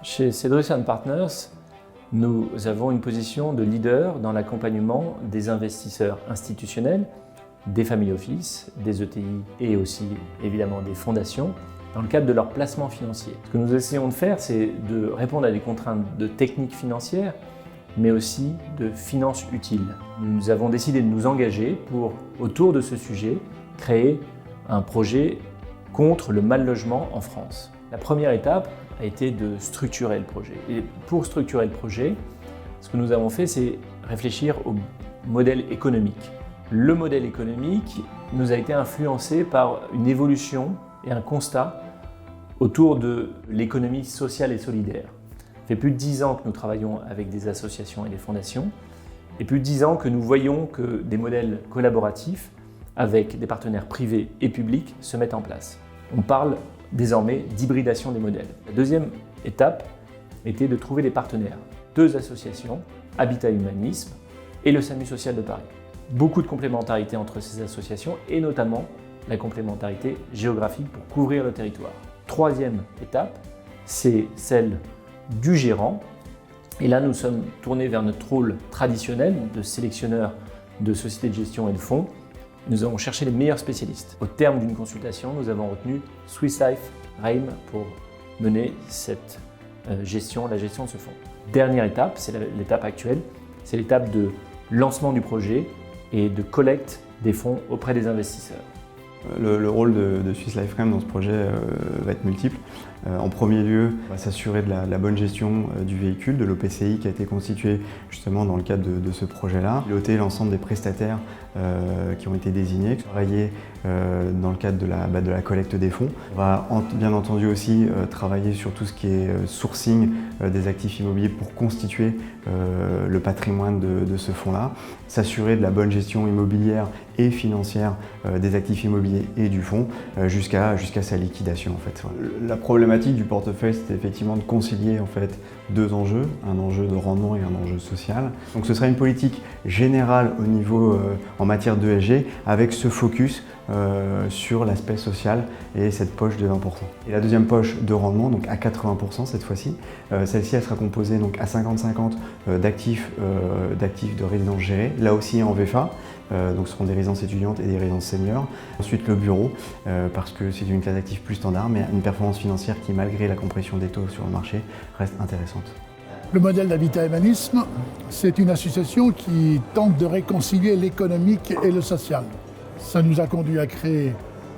Chez Cedrus & Partners, nous avons une position de leader dans l'accompagnement des investisseurs institutionnels, des family office, des ETI et aussi évidemment des fondations dans le cadre de leur placement financier. Ce que nous essayons de faire, c'est de répondre à des contraintes de technique financière, mais aussi de finances utiles. Nous avons décidé de nous engager pour, autour de ce sujet, créer un projet contre le mal logement en France. La première étape a été de structurer le projet. Et pour structurer le projet, ce que nous avons fait, c'est réfléchir au modèle économique. Le modèle économique nous a été influencé par une évolution et un constat autour de l'économie sociale et solidaire. Ça fait plus de 10 ans que nous travaillons avec des associations et des fondations, et plus de 10 ans que nous voyons que des modèles collaboratifs avec des partenaires privés et publics se mettent en place. On parle désormais d'hybridation des modèles. La deuxième étape était de trouver des partenaires. 2 associations, Habitat Humanisme et le SAMU Social de Paris. Beaucoup de complémentarité entre ces associations et notamment la complémentarité géographique pour couvrir le territoire. Troisième étape, c'est celle du gérant. Et là, nous sommes tournés vers notre rôle traditionnel de sélectionneur de sociétés de gestion et de fonds. Nous avons cherché les meilleurs spécialistes. Au terme d'une consultation, nous avons retenu Swiss Life Reim pour mener cette la gestion de ce fonds. Dernière étape, c'est l'étape actuelle, c'est l'étape de lancement du projet et de collecte des fonds auprès des investisseurs. Le rôle de Swiss Life Reim dans ce projet va être multiple. En premier lieu, on va s'assurer de la bonne gestion du véhicule, de l'OPCI qui a été constitué justement dans le cadre de ce projet-là. Piloter l'ensemble des prestataires qui ont été désignés, travailler dans le cadre de la collecte des fonds. On va bien entendu aussi travailler sur tout ce qui est sourcing des actifs immobiliers pour constituer le patrimoine de ce fonds-là. S'assurer de la bonne gestion immobilière et financière des actifs immobiliers et du fonds jusqu'à sa liquidation en fait. La problématique du portefeuille, c'était effectivement de concilier en fait 2 enjeux, un enjeu de rendement et un enjeu social. Donc ce sera une politique générale au niveau en matière d'ESG avec ce focus sur l'aspect social et cette poche de 20%. Et la deuxième poche de rendement, donc à 80% cette fois-ci, celle-ci elle sera composée donc à 50-50 d'actifs de résidences gérées, là aussi en VFA, donc ce seront des résidences étudiantes et des résidences seniors. Ensuite le bureau, parce que c'est une classe d'actifs plus standard, mais une performance financière qui, malgré la compression des taux sur le marché, reste intéressante. Le modèle d'Habitat Humanisme, c'est une association qui tente de réconcilier l'économique et le social. Ça nous a conduit à créer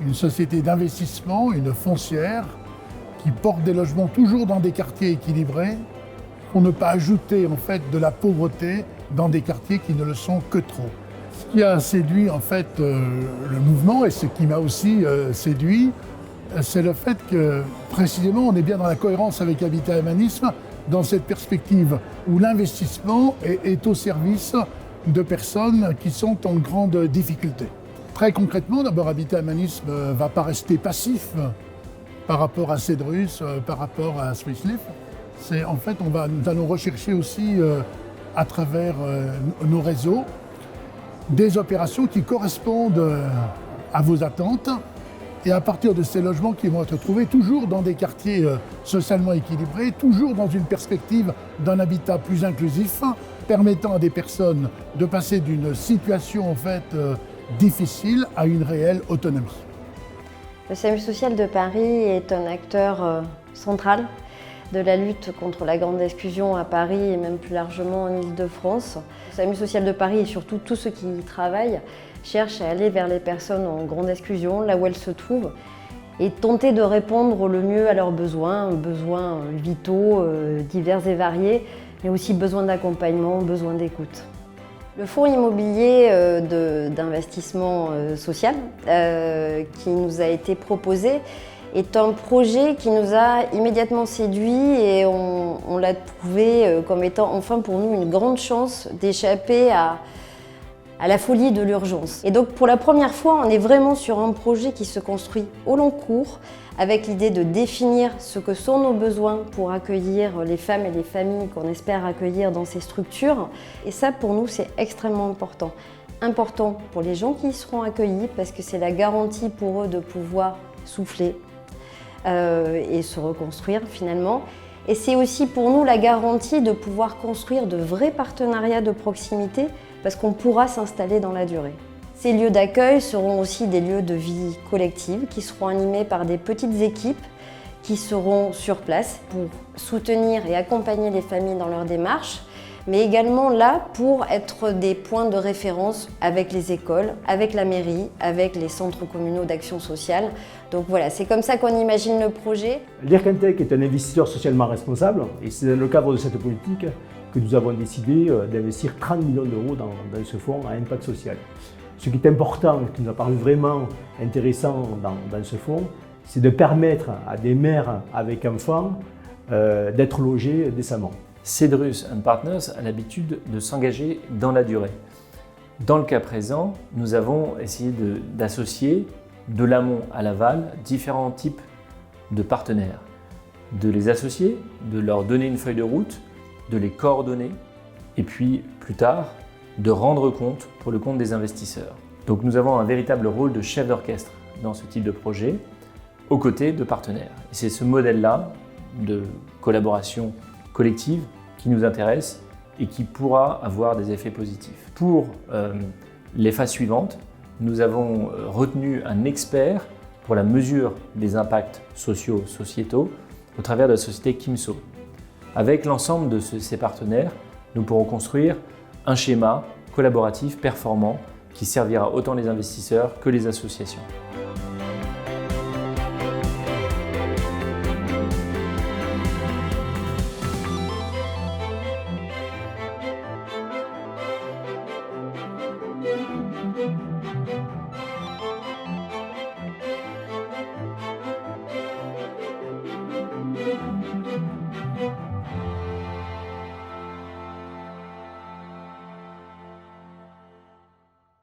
une société d'investissement, une foncière, qui porte des logements toujours dans des quartiers équilibrés, pour ne pas ajouter en fait de la pauvreté dans des quartiers qui ne le sont que trop. Ce qui a séduit en fait le mouvement et ce qui m'a aussi séduit, c'est le fait que précisément on est bien dans la cohérence avec Habitat Humanisme, dans cette perspective où l'investissement est au service de personnes qui sont en grande difficulté. Très concrètement, d'abord, Habitat Humanisme ne va pas rester passif par rapport à Cedrus, par rapport à Swiss Life. En fait, nous allons rechercher aussi, à travers nos réseaux, des opérations qui correspondent à vos attentes et à partir de ces logements qui vont être trouvés toujours dans des quartiers socialement équilibrés, toujours dans une perspective d'un habitat plus inclusif, permettant à des personnes de passer d'une situation en fait difficile à une réelle autonomie. Le SAMU Social de Paris est un acteur central de la lutte contre la grande exclusion à Paris et même plus largement en Île-de-France. Le SAMU Social de Paris et surtout tous ceux qui y travaillent cherchent à aller vers les personnes en grande exclusion, là où elles se trouvent, et tenter de répondre le mieux à leurs besoins vitaux, divers et variés, mais aussi besoin d'accompagnement, besoin d'écoute. Le fonds immobilier d'investissement social qui nous a été proposé est un projet qui nous a immédiatement séduit et on l'a trouvé comme étant enfin pour nous une grande chance d'échapper à la folie de l'urgence. Et donc pour la première fois, on est vraiment sur un projet qui se construit au long cours avec l'idée de définir ce que sont nos besoins pour accueillir les femmes et les familles qu'on espère accueillir dans ces structures. Et ça, pour nous, c'est extrêmement important. important pour les gens qui y seront accueillis parce que c'est la garantie pour eux de pouvoir souffler et se reconstruire finalement. Et c'est aussi pour nous la garantie de pouvoir construire de vrais partenariats de proximité parce qu'on pourra s'installer dans la durée. Ces lieux d'accueil seront aussi des lieux de vie collective qui seront animés par des petites équipes qui seront sur place pour soutenir et accompagner les familles dans leur démarche, mais également là pour être des points de référence avec les écoles, avec la mairie, avec les centres communaux d'action sociale. Donc voilà, c'est comme ça qu'on imagine le projet. L'IRCANTEC est un investisseur socialement responsable et c'est dans le cadre de cette politique que nous avons décidé d'investir 30 millions d'euros dans ce fonds à impact social. Ce qui est important, qui nous a paru vraiment intéressant dans ce fonds, c'est de permettre à des mères avec enfants d'être logées décemment. Cedrus & Partners a l'habitude de s'engager dans la durée. Dans le cas présent, nous avons essayé d'associer de l'amont à l'aval différents types de partenaires, de les associer, de leur donner une feuille de route, de les coordonner et puis plus tard de rendre compte pour le compte des investisseurs. Donc nous avons un véritable rôle de chef d'orchestre dans ce type de projet aux côtés de partenaires. Et c'est ce modèle-là de collaboration collective qui nous intéresse et qui pourra avoir des effets positifs. Pour les phases suivantes, nous avons retenu un expert pour la mesure des impacts sociaux, sociétaux au travers de la société Kimso. Avec l'ensemble de ces partenaires, nous pourrons construire un schéma collaboratif performant qui servira autant les investisseurs que les associations.